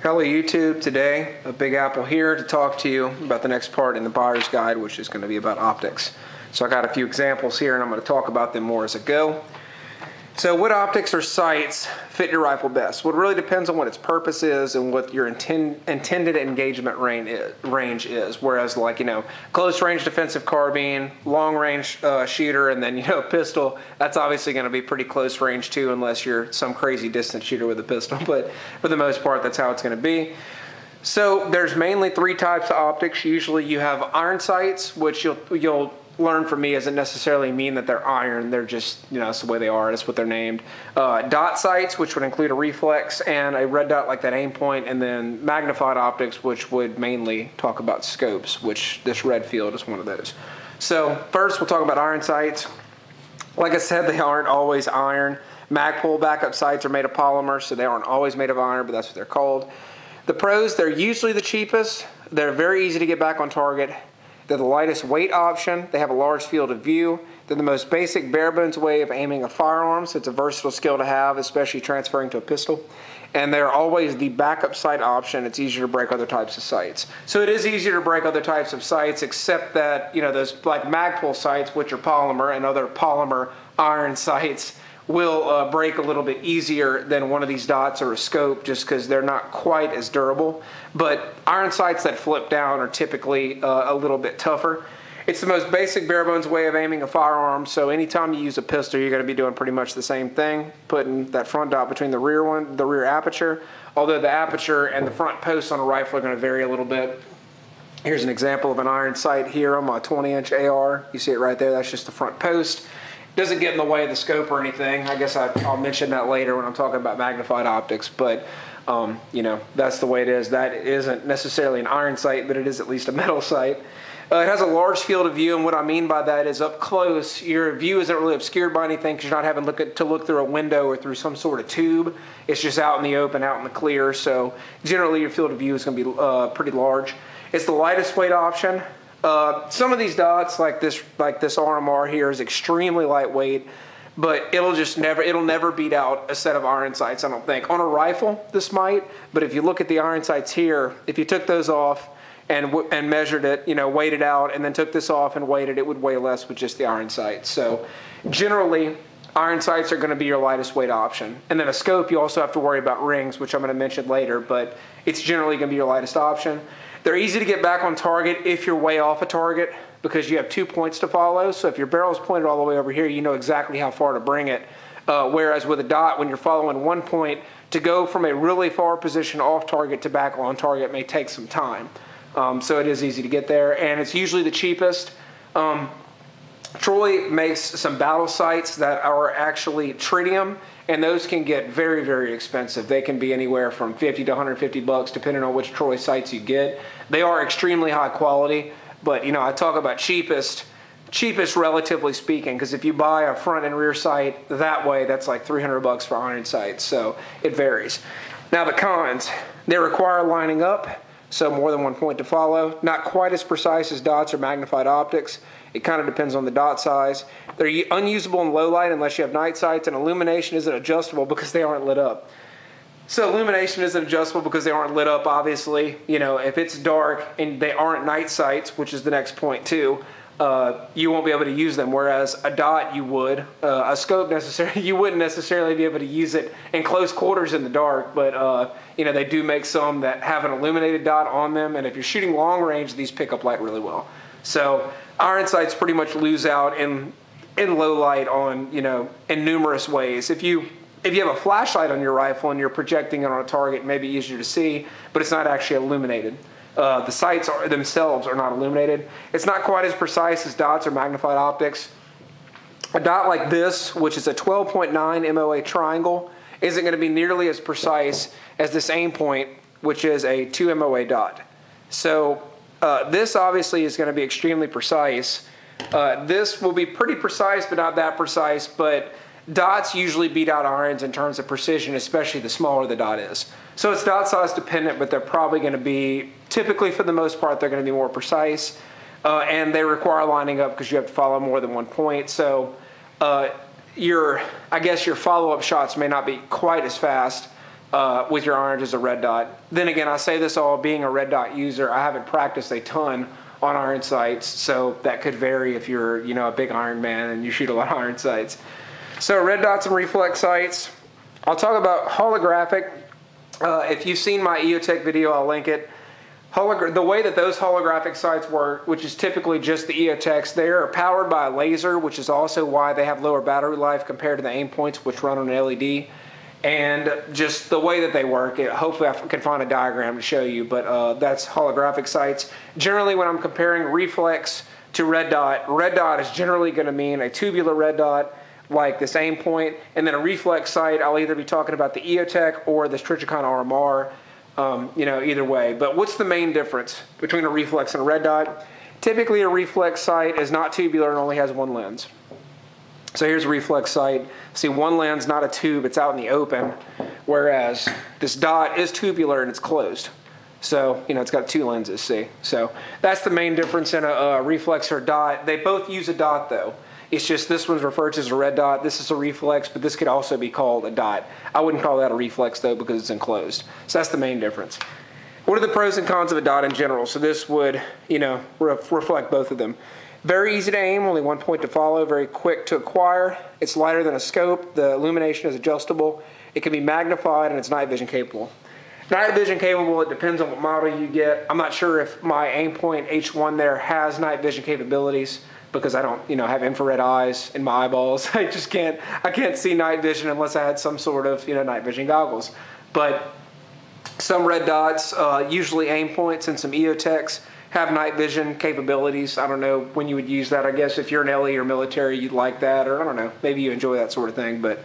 Hello YouTube, today a Big Apple here to talk to you about the next part in the buyer's guide, which is going to be about optics. So I got a few examples here and I'm going to talk about them more as I go. So what optics or sights fit your rifle best? Well, it really depends on what its purpose is and what your intended engagement range is. Whereas like, close range defensive carbine, long range shooter, and then, pistol, that's obviously going to be pretty close range too, unless you're some crazy distance shooter with a pistol. But for the most part, that's how it's going to be. So there's mainly three types of optics. Usually you have iron sights, which you'll learn from me doesn't necessarily mean that they're iron. They're just, that's the way they are. That's what they're named. Dot sights, which would include a reflex and a red dot like that aim point, and then magnified optics, which would mainly talk about scopes, which this red field is one of those. So first we'll talk about iron sights. Like I said, they aren't always iron. Magpul backup sights are made of polymer, so they aren't always made of iron, but that's what they're called. The pros, they're usually the cheapest. They're very easy to get back on target. They're the lightest weight option. They have a large field of view. They're the most basic bare bones way of aiming a firearm, so it's a versatile skill to have, especially transferring to a pistol. And they're always the backup sight option. It's easier to break other types of sights. So it is easier to break other types of sights, except that, those like Magpul sights, which are polymer, and other polymer iron sights will break a little bit easier than one of these dots or a scope, just because they're not quite as durable. But iron sights that flip down are typically a little bit tougher. It's the most basic bare bones way of aiming a firearm, so anytime you use a pistol, you're going to be doing pretty much the same thing, putting that front dot between the rear aperture, although the aperture and the front posts on a rifle are going to vary a little bit. Here's an example of an iron sight here on my 20-inch AR. You see it right there, that's just the front post. Doesn't get in the way of the scope or anything. I guess I'll mention that later when I'm talking about magnified optics, but that's the way it is. That isn't necessarily an iron sight, but it is at least a metal sight. It has a large field of view, and what I mean by that is up close, your view isn't really obscured by anything because you're not having to look through a window or through some sort of tube. It's just out in the open, out in the clear, so generally your field of view is going to be pretty large. It's the lightest weight option. Some of these dots, like this RMR here, is extremely lightweight, but it'll never beat out a set of iron sights, I don't think. On a rifle, this might, but if you look at the iron sights here, if you took those off and measured it, weighed it out, and then took this off and weighed it, it would weigh less with just the iron sights. So generally, iron sights are going to be your lightest weight option. And then a scope, you also have to worry about rings, which I'm going to mention later, but it's generally going to be your lightest option. They're easy to get back on target if you're way off a target, because you have 2 points to follow. So if your barrel is pointed all the way over here, you know exactly how far to bring it. Whereas with a dot, when you're following 1 point, to go from a really far position off target to back on target may take some time. So it is easy to get there, and it's usually the cheapest. Troy makes some battle sights that are actually tritium, and those can get very, very expensive. They can be anywhere from 50 to 150 bucks, depending on which Troy sights you get. They are extremely high quality, but I talk about cheapest relatively speaking, because if you buy a front and rear sight that way, that's like 300 bucks for iron sights, so it varies. Now the cons, they require lining up, so more than 1 point to follow. Not quite as precise as dots or magnified optics. It kind of depends on the dot size. They're unusable in low light unless you have night sights, and illumination isn't adjustable because they aren't lit up. So illumination isn't adjustable because they aren't lit up, obviously. If it's dark and they aren't night sights, which is the next point too, you won't be able to use them, whereas a dot you would. A scope you wouldn't necessarily be able to use it in close quarters in the dark, but they do make some that have an illuminated dot on them, and if you're shooting long range, these pick up light really well. So iron sights pretty much lose out in low light on, in numerous ways. If you have a flashlight on your rifle and you're projecting it on a target, it may be easier to see, but it's not actually illuminated. The sights themselves are not illuminated. It's not quite as precise as dots or magnified optics. A dot like this, which is a 12.9 MOA triangle, isn't going to be nearly as precise as this aim point, which is a 2 MOA dot. So this obviously is going to be extremely precise. This will be pretty precise, but not that precise, but dots usually beat out irons in terms of precision, especially the smaller the dot is. So it's dot size dependent, but they're probably going to be, typically for the most part, they're going to be more precise. And they require lining up because you have to follow more than 1 point. So I guess your follow-up shots may not be quite as fast, with your orange as a red dot. Then again, I say this all being a red dot user. I haven't practiced a ton on iron sights, so that could vary if you're, you know, a big iron man and you shoot a lot of iron sights. So red dots and reflex sights. I'll talk about holographic. If you've seen my EOTech video, I'll link it. The way that those holographic sights work, which is typically just the EOTechs, they are powered by a laser, which is also why they have lower battery life compared to the aim points, which run on an LED. And just the way that they work, hopefully I can find a diagram to show you, but that's holographic sights. Generally, when I'm comparing reflex to red dot is generally going to mean a tubular red dot, like this aim point, and then a reflex sight, I'll either be talking about the EOTech or this Trijicon RMR, you know, either way. But what's the main difference between a reflex and a red dot? Typically a reflex sight is not tubular and only has one lens. So here's a reflex sight. See, one lens, not a tube, it's out in the open, whereas this dot is tubular and it's closed. So, you know, it's got two lenses, see? So that's the main difference in a reflex or dot. They both use a dot though. It's just this one's referred to as a red dot. This is a reflex, but this could also be called a dot. I wouldn't call that a reflex though because it's enclosed. So that's the main difference. What are the pros and cons of a dot in general? So this would, you know, reflect both of them. Very easy to aim, only one point to follow, very quick to acquire. It's lighter than a scope. The illumination is adjustable. It can be magnified and it's night vision capable. Night vision capable, it depends on what model you get. I'm not sure if my Aimpoint H1 there has night vision capabilities, because I don't, you know, have infrared eyes in my eyeballs. I can't see night vision unless I had some sort of, you know, night vision goggles. But some red dots, usually Aimpoints and some EOTechs, have night vision capabilities. I don't know when you would use that. I guess if you're an LE or military, you'd like that, or I don't know, maybe you enjoy that sort of thing. But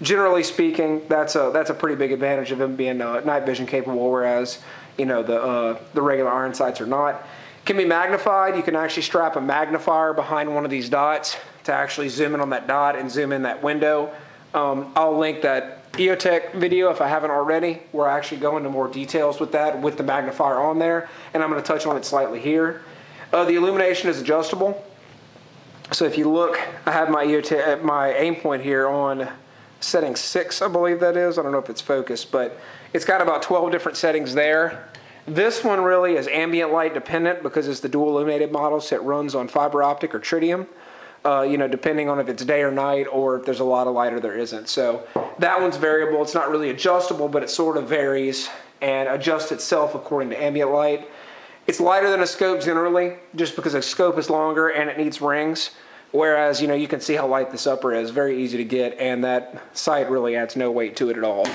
generally speaking, that's a pretty big advantage of them being night vision capable, whereas, you know, the regular iron sights are not. Can be magnified. You can actually strap a magnifier behind one of these dots to actually zoom in on that dot and zoom in that window. I'll link that EOTech video if I haven't already, where I actually go into more details with that, with the magnifier on there, and I'm going to touch on it slightly here. The illumination is adjustable. So if you look, I have my EOTech, my aim point here on setting 6, I believe that is. I don't know if it's focused, but it's got about 12 different settings there. This one really is ambient light dependent because it's the dual illuminated model, so it runs on fiber optic or tritium, you know, depending on if it's day or night or if there's a lot of light or there isn't. So that one's variable. It's not really adjustable, but it sort of varies and adjusts itself according to ambient light. It's lighter than a scope generally, just because a scope is longer and it needs rings. Whereas, you know, you can see how light this upper is, very easy to get, and that sight really adds no weight to it at all.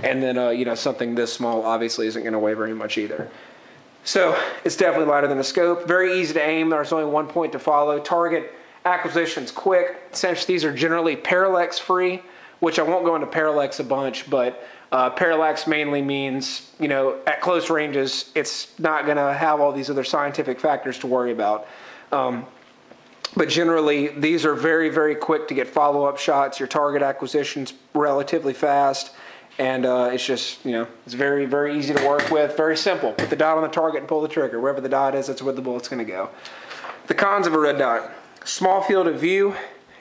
And then, you know, something this small obviously isn't going to weigh very much either. So it's definitely lighter than a scope. Very easy to aim. There's only one point to follow. Target acquisition's quick. Since these are generally parallax free, which I won't go into parallax a bunch, but parallax mainly means, you know, at close ranges, it's not going to have all these other scientific factors to worry about. But generally, these are very, very quick to get follow-up shots. Your target acquisition's relatively fast. And it's just, you know, it's very, very easy to work with. Very simple. Put the dot on the target and pull the trigger. Wherever the dot is, that's where the bullet's going to go. The cons of a red dot. Small field of view,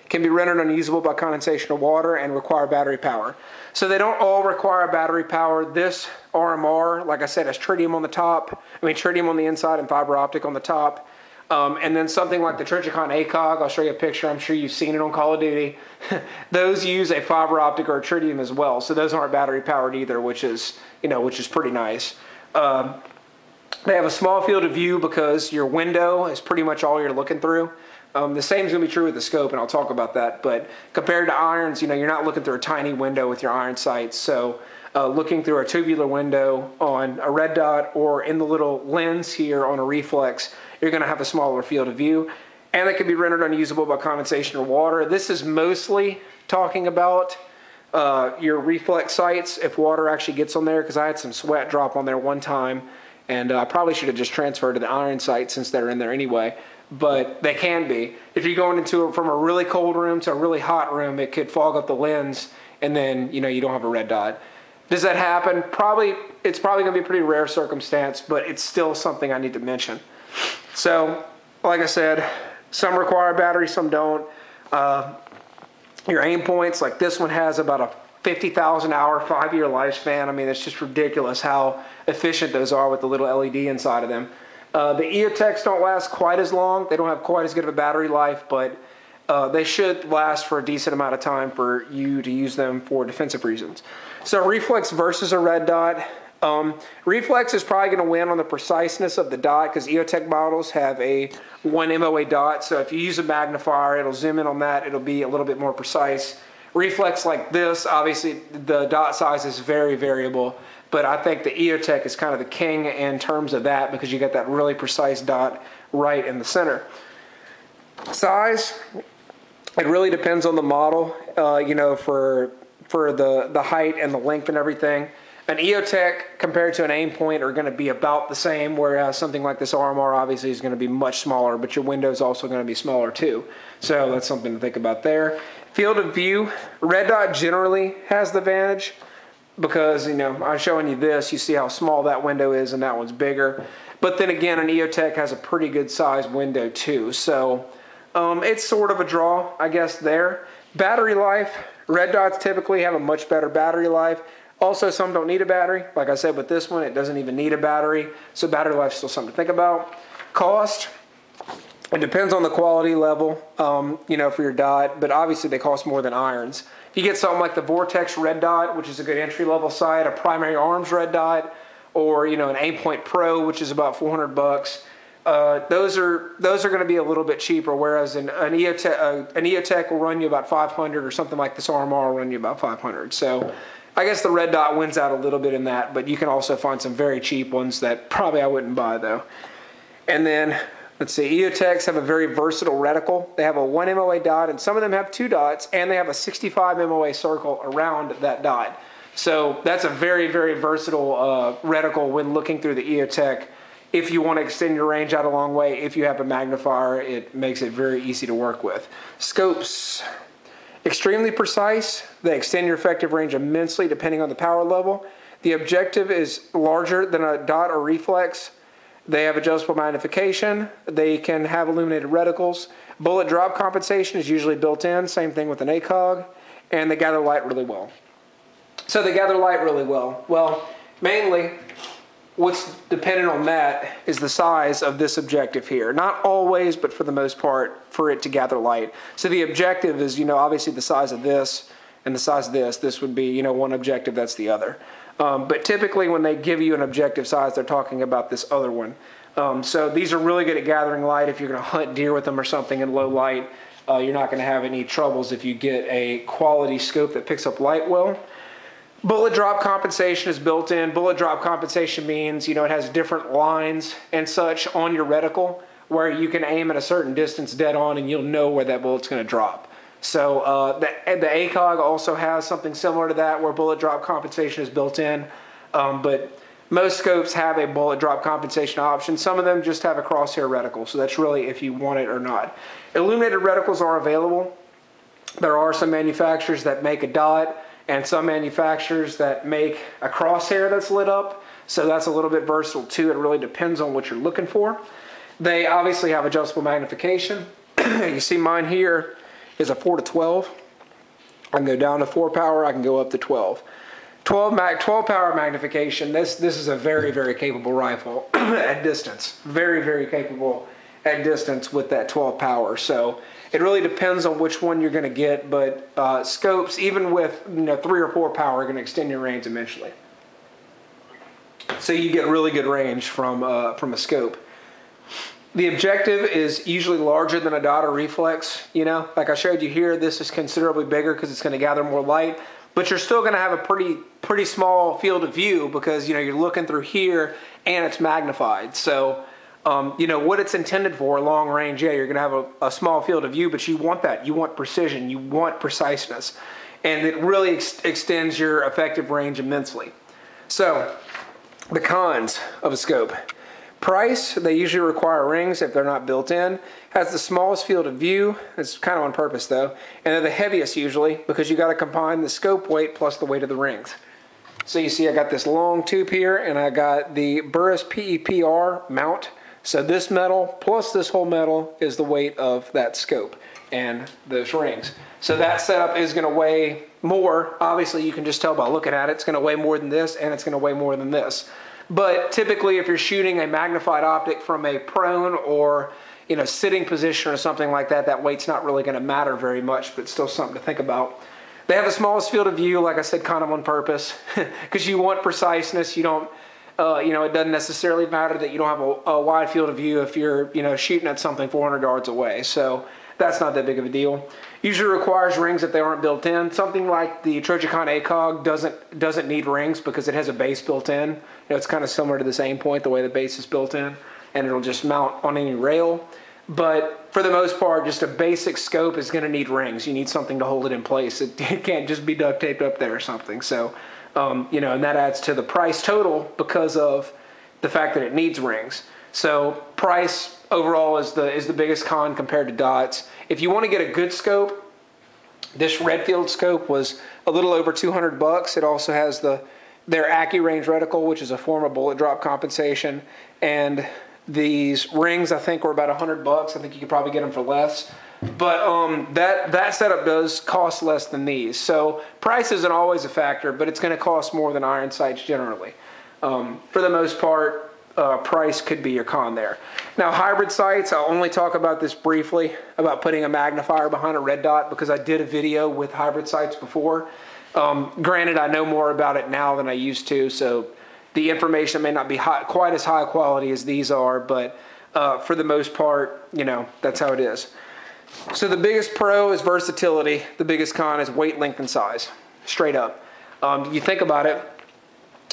can be rendered unusable by condensation of water, and require battery power. So they don't all require battery power. This RMR, like I said, has tritium on the top. Tritium on the inside and fiber optic on the top. And then something like the Trijicon ACOG, I'll show you a picture, I'm sure you've seen it on Call of Duty. Those use a fiber optic or a tritium as well, so those aren't battery powered either, which is, you know, which is pretty nice. They have a small field of view because your window is pretty much all you're looking through. The same is going to be true with the scope, and I'll talk about that, but compared to irons, you know, you're not looking through a tiny window with your iron sights, so looking through a tubular window on a red dot or in the little lens here on a reflex, you're going to have a smaller field of view, and it can be rendered unusable by condensation or water. This is mostly talking about your reflex sights if water actually gets on there, because I had some sweat drop on there one time, and I probably should have just transferred to the iron sights since they're in there anyway, but they can be. If you're going into from a really cold room to a really hot room, it could fog up the lens, and then, you know, you don't have a red dot. Does that happen? Probably. It's probably going to be a pretty rare circumstance, but it's still something I need to mention. So, like I said, some require battery, some don't. Your aim points, like this one has about a 50,000 hour, 5-year lifespan. I mean, it's just ridiculous how efficient those are with the little LED inside of them. The EOTechs don't last quite as long. They don't have quite as good of a battery life, but they should last for a decent amount of time for you to use them for defensive reasons. So reflex versus a red dot. Reflex is probably going to win on the preciseness of the dot because EOTech models have a 1 MOA dot. So if you use a magnifier, it'll zoom in on that. It'll be a little bit more precise. Reflex like this, obviously the dot size is very variable, but I think the EOTech is kind of the king in terms of that because you get that really precise dot right in the center. Size, it really depends on the model, you know, for the height and the length and everything. An EOTech compared to an aim point are going to be about the same, whereas something like this RMR obviously is going to be much smaller, but your window is also going to be smaller too. So that's something to think about there. Field of view, red dot generally has the advantage because, you know, I'm showing you this, you see how small that window is and that one's bigger. But then again, an EOTech has a pretty good size window too. So it's sort of a draw, I guess, there. Battery life, red dots typically have a much better battery life. Also, some don't need a battery. Like I said, with this one, it doesn't even need a battery. So battery life is still something to think about. Cost, it depends on the quality level, you know, for your dot, but obviously they cost more than irons. If you get something like the Vortex red dot, which is a good entry-level sight, a primary arms red dot, or, you know, an Aimpoint Pro, which is about 400 bucks, those are going to be a little bit cheaper, whereas an EOTech will run you about 500, or something like this RMR will run you about 500. So I guess the red dot wins out a little bit in that, but you can also find some very cheap ones that probably I wouldn't buy though. And then, let's see, EOTechs have a very versatile reticle. They have a 1 MOA dot, and some of them have 2 dots, and they have a 65 MOA circle around that dot. So that's a very, very versatile reticle when looking through the EOTech. If you want to extend your range out a long way, if you have a magnifier, it makes it very easy to work with. Scopes. Extremely precise. They extend your effective range immensely depending on the power level. The objective is larger than a dot or reflex. They have adjustable magnification. They can have illuminated reticles. Bullet drop compensation is usually built in. Same thing with an ACOG. And they gather light really well. So they gather light really well. Well, mainly what's dependent on that is the size of this objective here. Not always, but for the most part, for it to gather light. So the objective is, you know, obviously the size of this and the size of this. This would be, you know, one objective, that's the other. But typically when they give you an objective size, they're talking about this other one. So these are really good at gathering light. If you're going to hunt deer with them or something in low light, you're not going to have any troubles if you get a quality scope that picks up light well. Bullet drop compensation is built in. Bullet drop compensation means, you know, it has different lines and such on your reticle where you can aim at a certain distance dead on and you'll know where that bullet's going to drop. So the ACOG also has something similar to that where bullet drop compensation is built in. But most scopes have a bullet drop compensation option. Some of them just have a crosshair reticle. So that's really if you want it or not. Illuminated reticles are available. There are some manufacturers that make a dot, and some manufacturers that make a crosshair that's lit up. So that's a little bit versatile too. It really depends on what you're looking for. They obviously have adjustable magnification. You see mine here is a 4 to 12. I can go down to 4 power, I can go up to 12. 12 power magnification, this is a very, very capable rifle at distance. Very, very capable at distance with that 12 power. So it really depends on which one you're going to get, but scopes, even with 3 or 4 power, are going to extend your range immensely. So you get really good range from a scope. The objective is usually larger than a dot or reflex. Like I showed you here, this is considerably bigger because it's going to gather more light, but you're still going to have a pretty small field of view because you're looking through here and it's magnified. So what it's intended for, long range, yeah, you're going to have a small field of view, but you want that. You want precision. You want preciseness. And it really extends your effective range immensely. So, the cons of a scope. Price, they usually require rings if they're not built in. Has the smallest field of view. It's kind of on purpose though. And they're the heaviest usually because you got to combine the scope weight plus the weight of the rings. So you see I got this long tube here and I got the Burris PEPR mount. So this metal plus this whole metal is the weight of that scope. and those rings. So that setup is going to weigh more. Obviously, you can just tell by looking at it, it's going to weigh more than this, and it's going to weigh more than this. But typically, if you're shooting a magnified optic from a prone or sitting position or something like that, that weight's not really going to matter very much, but it's still something to think about. They have the smallest field of view, like I said, kind of on purpose, because you want preciseness. You don't, it doesn't necessarily matter that you don't have a wide field of view if you're, shooting at something 400 yards away. So that's not that big of a deal. Usually requires rings if they aren't built in. Something like the Trojacon ACOG doesn't need rings because it has a base built in. It's kind of similar to this aim point, the way the base is built in, and it'll just mount on any rail. But for the most part, just a basic scope is going to need rings. You need something to hold it in place. It can't just be duct taped up there or something. So, and that adds to the price total because of the fact that it needs rings. So price overall is the biggest con compared to dots. If you want to get a good scope, this Redfield scope was a little over $200. It also has their AccuRange reticle, which is a form of bullet drop compensation, and these rings I think were about $100. I think you could probably get them for less. But that setup does cost less than these. So price isn't always a factor, but it's going to cost more than iron sights generally. For the most part, price could be your con there. Now hybrid sights, I'll only talk about this briefly, about putting a magnifier behind a red dot, because I did a video with hybrid sights before. Granted, I know more about it now than I used to, so the information may not be quite as high quality as these are, but for the most part, that's how it is. So the biggest pro is versatility. The biggest con is weight, length, and size, straight up. You think about it,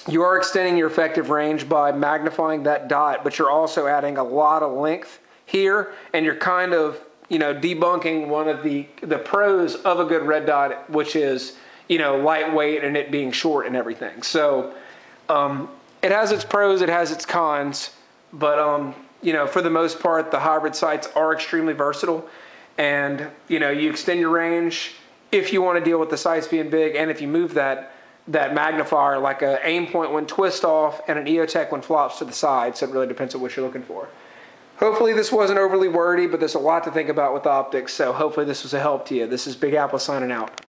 you are extending your effective range by magnifying that dot, but you're also adding a lot of length here, and you're kind of, debunking one of the pros of a good red dot, which is, lightweight and it being short and everything. So it has its pros, it has its cons, but for the most part, the hybrid sights are extremely versatile, and you extend your range if you want to deal with the sights being big, and if you move that magnifier, like a aim point when twist off and an EOTech when flops to the side. So it really depends on what you're looking for. Hopefully this wasn't overly wordy, but there's a lot to think about with optics, so hopefully this was a help to you. This is Big Apple signing out.